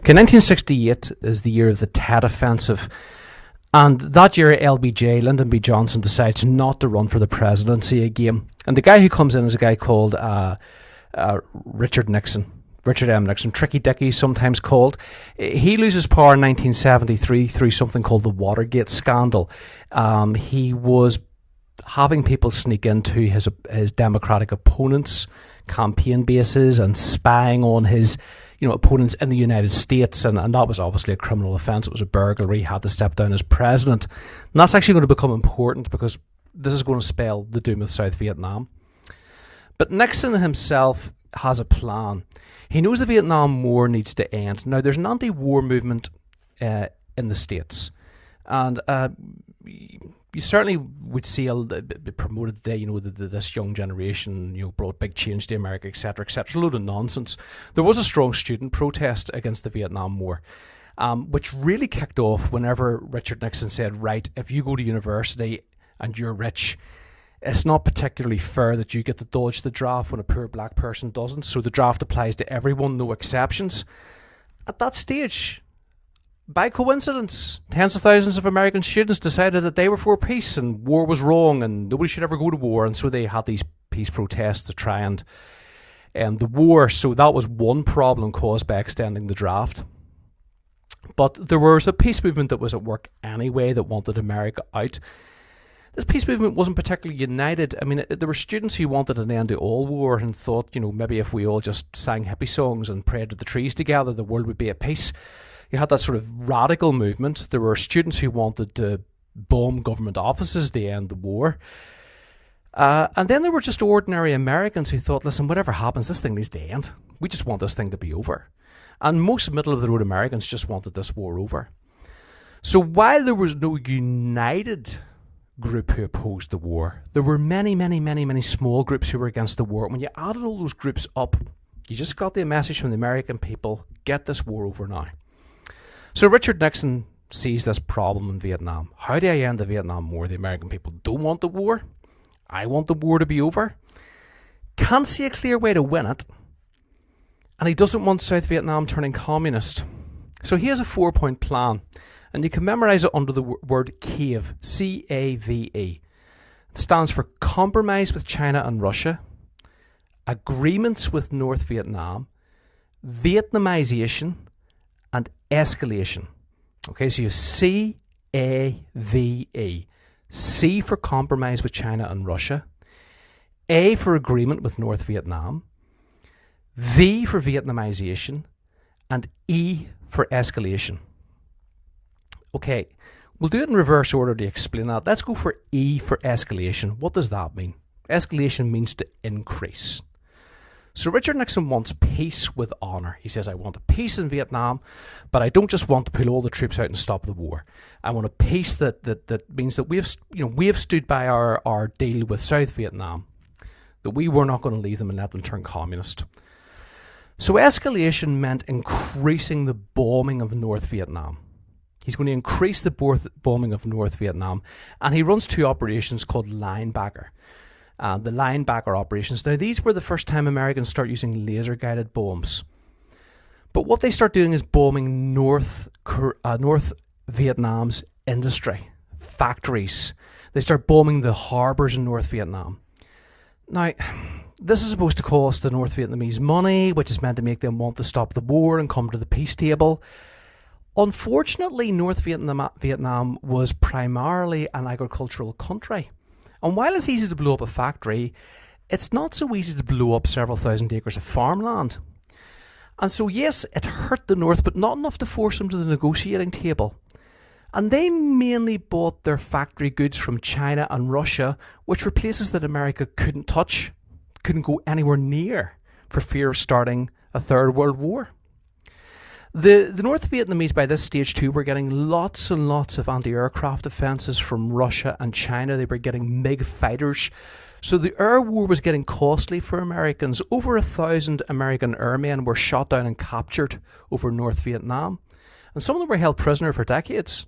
Okay, 1968 is the year of the Tet Offensive. And that year, LBJ, Lyndon B. Johnson, decides not to run for the presidency again. And the guy who comes in is a guy called Richard Nixon. Richard M. Nixon, Tricky Dicky sometimes called. He loses power in 1973 through something called the Watergate scandal. He was having people sneak into his Democratic opponents' campaign bases and spying on his opponents in the United States, and that was obviously a criminal offence. It was a burglary. He had to step down as president. And that's actually going to become important because this is going to spell the doom of South Vietnam. But Nixon himself has a plan. He knows the Vietnam War needs to end. Now, there's an anti-war movement in the States, and you certainly would see it promoted today, this young generation, brought big change to America, etc., etc. A load of nonsense. There was a strong student protest against the Vietnam War, which really kicked off whenever Richard Nixon said, right, if you go to university and you're rich, it's not particularly fair that you get to dodge the draft when a poor black person doesn't. So the draft applies to everyone, no exceptions. At that stage, by coincidence, tens of thousands of American students decided that they were for peace and war was wrong and nobody should ever go to war. And so they had these peace protests to try and end the war. So that was one problem caused by extending the draft. But there was a peace movement that was at work anyway that wanted America out. This peace movement wasn't particularly united. I mean, there were students who wanted an end to all war and thought, maybe if we all just sang hippie songs and prayed to the trees together, the world would be at peace. You had that sort of radical movement. There were students who wanted to bomb government offices to end the war. And then there were just ordinary Americans who thought, listen, whatever happens, this thing needs to end. We just want this thing to be over. And most middle-of-the-road Americans just wanted this war over. So while there was no united group who opposed the war, there were many, many, many, many small groups who were against the war. When you added all those groups up, you just got the message from the American people, get this war over now. So Richard Nixon sees this problem in Vietnam. How do I end the Vietnam War? The American people don't want the war. I want the war to be over. Can't see a clear way to win it. And he doesn't want South Vietnam turning communist. So he has a 4-point plan. And you can memorize it under the word CAVE, C-A-V-E. It stands for compromise with China and Russia, agreements with North Vietnam, Vietnamization, and escalation. Okay, so you C-A-V-E. C for compromise with China and Russia, A for agreement with North Vietnam, V for Vietnamization, and E for escalation. Okay, we'll do it in reverse order to explain that. Let's go for E for escalation. What does that mean? Escalation means to increase. So Richard Nixon wants peace with honour. He says, I want a peace in Vietnam, but I don't just want to pull all the troops out and stop the war. I want a peace that means that we have stood by our deal with South Vietnam, that we were not going to leave them and let them turn communist. So escalation meant increasing the bombing of North Vietnam. He's going to increase the bombing of North Vietnam, and he runs two operations called Linebacker. The Linebacker operations. Now, these were the first time Americans start using laser-guided bombs. But what they start doing is bombing North Vietnam's industry, factories. They start bombing the harbours in North Vietnam. Now, this is supposed to cost the North Vietnamese money, which is meant to make them want to stop the war and come to the peace table. Unfortunately, North Vietnam was primarily an agricultural country. And while it's easy to blow up a factory, it's not so easy to blow up several thousand acres of farmland. And so, yes, it hurt the North, but not enough to force them to the negotiating table. And they mainly bought their factory goods from China and Russia, which were places that America couldn't touch, couldn't go anywhere near for fear of starting a third world war. The North Vietnamese by this stage too were getting lots and lots of anti-aircraft defences from Russia and China. They were getting MiG fighters. So the air war was getting costly for Americans. Over 1,000 American airmen were shot down and captured over North Vietnam. And some of them were held prisoner for decades.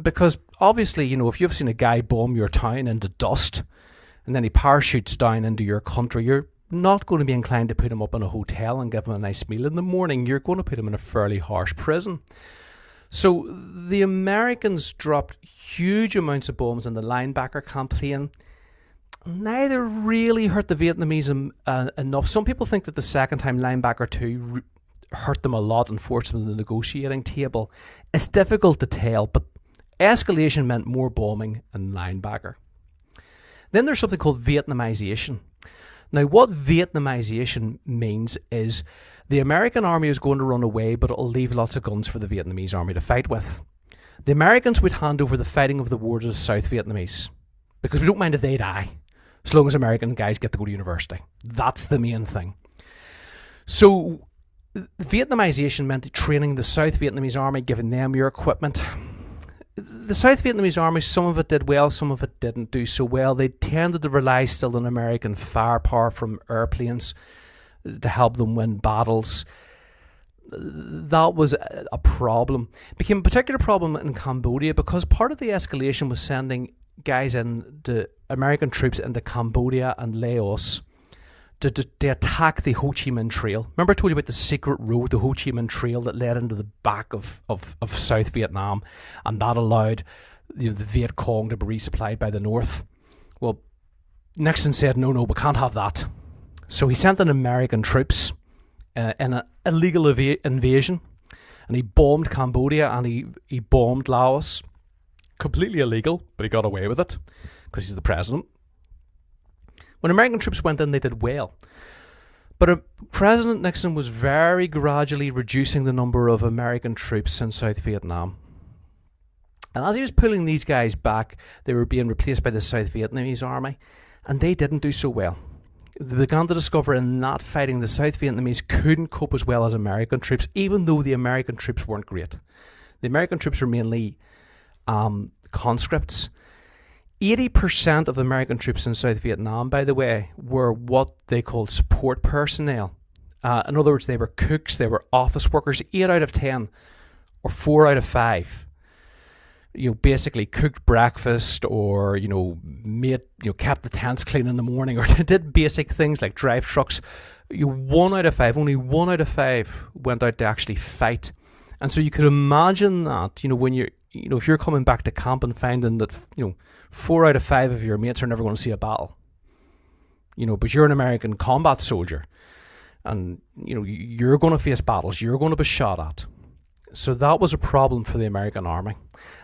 Because obviously, if you've seen a guy bomb your town into dust and then he parachutes down into your country, you're not going to be inclined to put him up in a hotel and give him a nice meal in the morning. You're going to put him in a fairly harsh prison. So the Americans dropped huge amounts of bombs in the linebacker campaign. Neither really hurt the Vietnamese enough. Some people think that the second time linebacker 2 hurt them a lot and forced them to the negotiating table. It's difficult to tell, but escalation meant more bombing and linebacker. Then there's something called Vietnamization. Now, what Vietnamization means is the American army is going to run away, but it'll leave lots of guns for the Vietnamese army to fight with. The Americans would hand over the fighting of the war to the South Vietnamese because we don't mind if they die, as long as American guys get to go to university. That's the main thing. So Vietnamization meant training the South Vietnamese army, giving them your equipment. The South Vietnamese army, some of it did well, some of it didn't do so well. They tended to rely still on American firepower from airplanes to help them win battles. That was a problem. It became a particular problem in Cambodia because part of the escalation was sending guys in, the American troops into Cambodia and Laos to attack the Ho Chi Minh Trail. Remember I told you about the secret road, the Ho Chi Minh Trail that led into the back of South Vietnam, and that allowed the Viet Cong to be resupplied by the North. Well, Nixon said, no, we can't have that. So he sent in American troops in an illegal invasion, and he bombed Cambodia and he bombed Laos. Completely illegal, but he got away with it because he's the president. When American troops went in, they did well. But President Nixon was very gradually reducing the number of American troops in South Vietnam. And as he was pulling these guys back, they were being replaced by the South Vietnamese army, and they didn't do so well. They began to discover in that fighting the South Vietnamese couldn't cope as well as American troops, even though the American troops weren't great. The American troops were mainly conscripts. 80% of American troops in South Vietnam, by the way, were what they called support personnel. In other words, they were cooks, they were office workers. 8 out of 10, or 4 out of 5, basically cooked breakfast, or kept the tents clean in the morning, or did basic things like drive trucks. 1 out of 5, only 1 out of 5 went out to actually fight. And so you could imagine that, when you're if you're coming back to camp and finding that 4 out of 5 of your mates are never going to see a battle, but you're an American combat soldier, and you're going to face battles, you're going to be shot at. So that was a problem for the American army,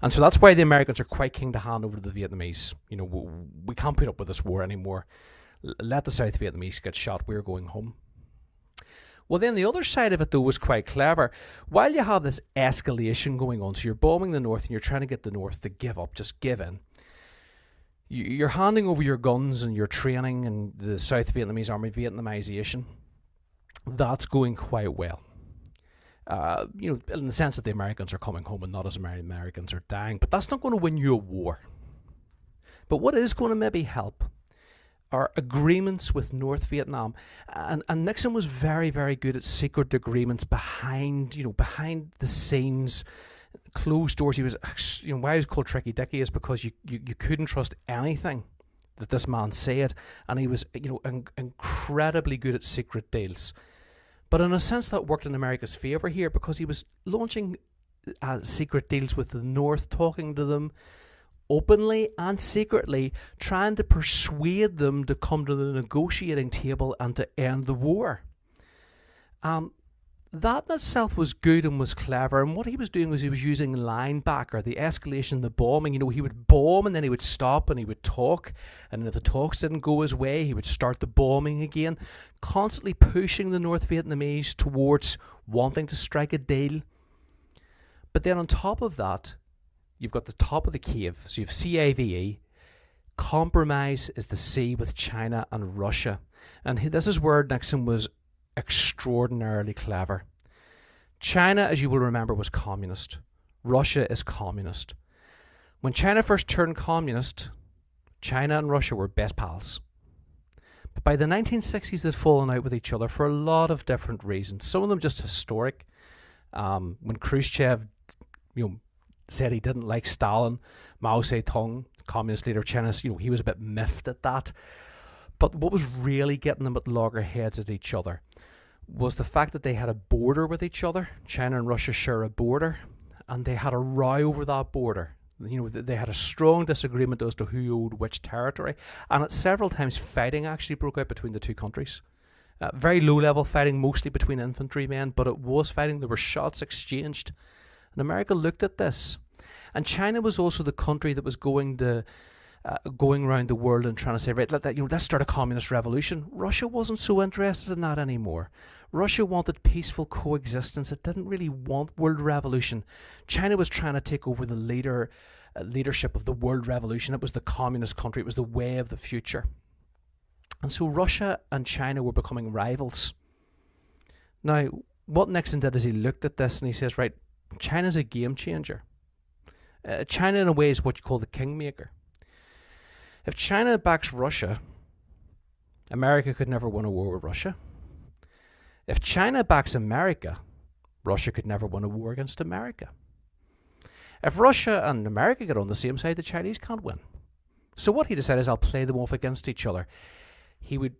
and so that's why the Americans are quite keen to hand over to the Vietnamese. We can't put up with this war anymore. Let the South Vietnamese get shot. We're going home. Well, then the other side of it, though, was quite clever. While you have this escalation going on, so you're bombing the North and you're trying to get the North to give up, just give in. You're handing over your guns and your training and the South Vietnamese army, Vietnamization. That's going quite well. In the sense that the Americans are coming home and not as many Americans are dying. But that's not going to win you a war. But what is going to maybe help are agreements with North Vietnam, and Nixon was very, very good at secret agreements behind the scenes, closed doors. He was, why he was called Tricky Dicky is because you couldn't trust anything that this man said, and he was incredibly good at secret deals. But in a sense, that worked in America's favour here because he was launching secret deals with the North, talking to them openly and secretly, trying to persuade them to come to the negotiating table and to end the war. That in itself was good and was clever, and what he was doing was he was using linebacker, the escalation, the bombing. He would bomb and then he would stop and he would talk, and if the talks didn't go his way, he would start the bombing again, constantly pushing the North Vietnamese towards wanting to strike a deal. But then on top of that, you've got the top of the cave, so you have CAVE. Compromise is the C with China and Russia. And this is where Nixon was extraordinarily clever. China, as you will remember, was communist. Russia is communist. When China first turned communist, China and Russia were best pals. But by the 1960s, they'd fallen out with each other for a lot of different reasons. Some of them just historic. When Khrushchev, said he didn't like Stalin, Mao Zedong, communist leader of China, he was a bit miffed at that. But what was really getting them at loggerheads at each other was the fact that they had a border with each other. China and Russia share a border, and they had a row over that border. They had a strong disagreement as to who owed which territory, and at several times fighting actually broke out between the two countries. Very low-level fighting, mostly between infantrymen, but it was fighting. There were shots exchanged, and America looked at this. And China was also the country that was going around the world and trying to say, right, let's start a communist revolution. Russia wasn't so interested in that anymore. Russia wanted peaceful coexistence. It didn't really want world revolution. China was trying to take over the leadership of the world revolution. It was the communist country. It was the way of the future. And so Russia and China were becoming rivals. Now, what Nixon did is he looked at this and he says, right, China's a game changer. China, in a way, is what you call the kingmaker. If China backs Russia, America could never win a war with Russia. If China backs America, Russia could never win a war against America. If Russia and America get on the same side, the Chinese can't win. So what he decided is, I'll play them off against each other. He went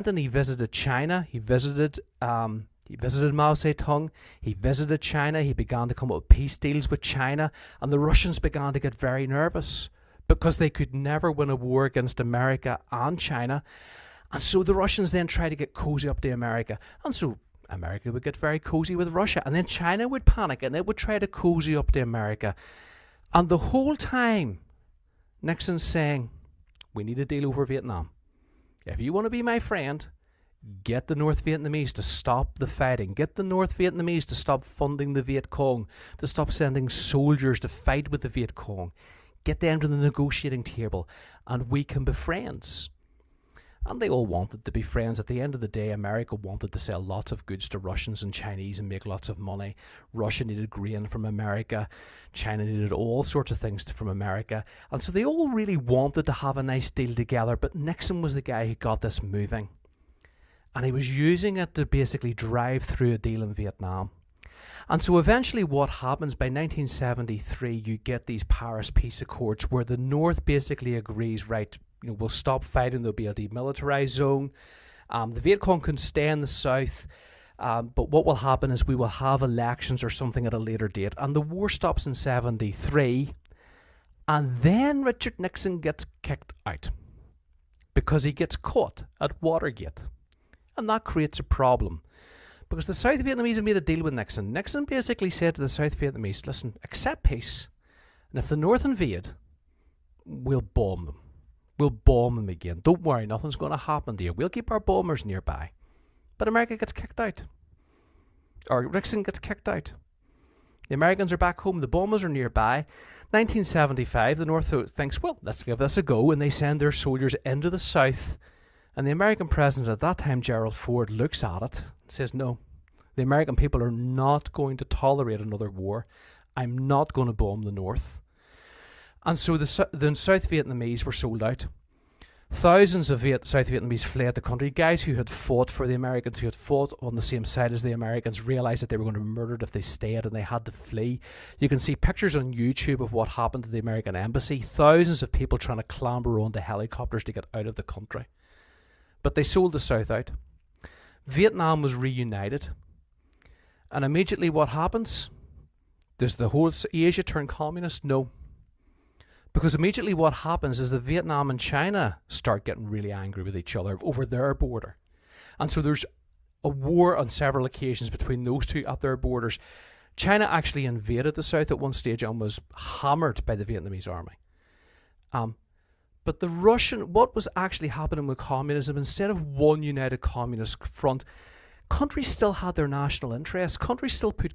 and he visited China. He visited Mao Zedong. He visited China. He began to come up with peace deals with China, and the Russians began to get very nervous because they could never win a war against America and China. And so the Russians then tried to get cozy up to America. And so America would get very cozy with Russia. And then China would panic and it would try to cozy up to America. And the whole time, Nixon's saying, we need a deal over Vietnam. If you want to be my friend, get the North Vietnamese to stop the fighting. Get the North Vietnamese to stop funding the Viet Cong, to stop sending soldiers to fight with the Viet Cong. Get them to the negotiating table, and we can be friends. And they all wanted to be friends. At the end of the day, America wanted to sell lots of goods to Russians and Chinese and make lots of money. Russia needed grain from America. China needed all sorts of things from America. And so they all really wanted to have a nice deal together, but Nixon was the guy who got this moving. And he was using it to basically drive through a deal in Vietnam. And so eventually what happens, by 1973, you get these Paris Peace Accords where the North basically agrees, right, we'll stop fighting, there'll be a demilitarized zone. The Viet Cong can stay in the South, but what will happen is we will have elections or something at a later date. And the war stops in 73, and then Richard Nixon gets kicked out because he gets caught at Watergate. And that creates a problem. Because the South Vietnamese have made a deal with Nixon. Nixon basically said to the South Vietnamese, listen, accept peace, and if the North invade, we'll bomb them. We'll bomb them again. Don't worry, nothing's going to happen to you. We'll keep our bombers nearby. But America gets kicked out. Or Nixon gets kicked out. The Americans are back home. The bombers are nearby. 1975, the North thinks, well, let's give this a go, and they send their soldiers into the South. And the American president at that time, Gerald Ford, looks at it and says, no, the American people are not going to tolerate another war. I'm not going to bomb the North. And so the South Vietnamese were sold out. Thousands of South Vietnamese fled the country. Guys who had fought for the Americans, who had fought on the same side as the Americans, realized that they were going to be murdered if they stayed, and they had to flee. You can see pictures on YouTube of what happened to the American embassy. Thousands of people trying to clamber onto helicopters to get out of the country. But they sold the South out. Vietnam was reunited. And immediately what happens? Does the whole Asia turn communist? No. Because immediately what happens is that Vietnam and China start getting really angry with each other over their border. And so there's a war on several occasions between those two at their borders. China actually invaded the South at one stage and was hammered by the Vietnamese army. But what was actually happening with communism, instead of one united communist front, countries still had their national interests. Countries still put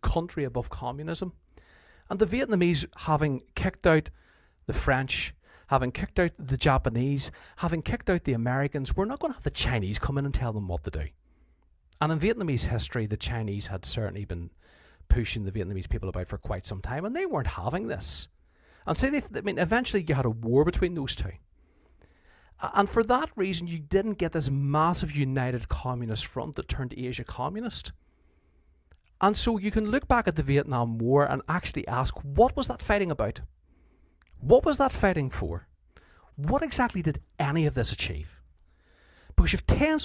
country above communism. And the Vietnamese, having kicked out the French, having kicked out the Japanese, having kicked out the Americans, we're not going to have the Chinese come in and tell them what to do. And in Vietnamese history, the Chinese had certainly been pushing the Vietnamese people about for quite some time, and they weren't having this. And so eventually you had a war between those two. And for that reason, you didn't get this massive united communist front that turned Asia communist. And so you can look back at the Vietnam War and actually ask, what was that fighting about? What was that fighting for? what exactly did any of this achieve? Because you've tens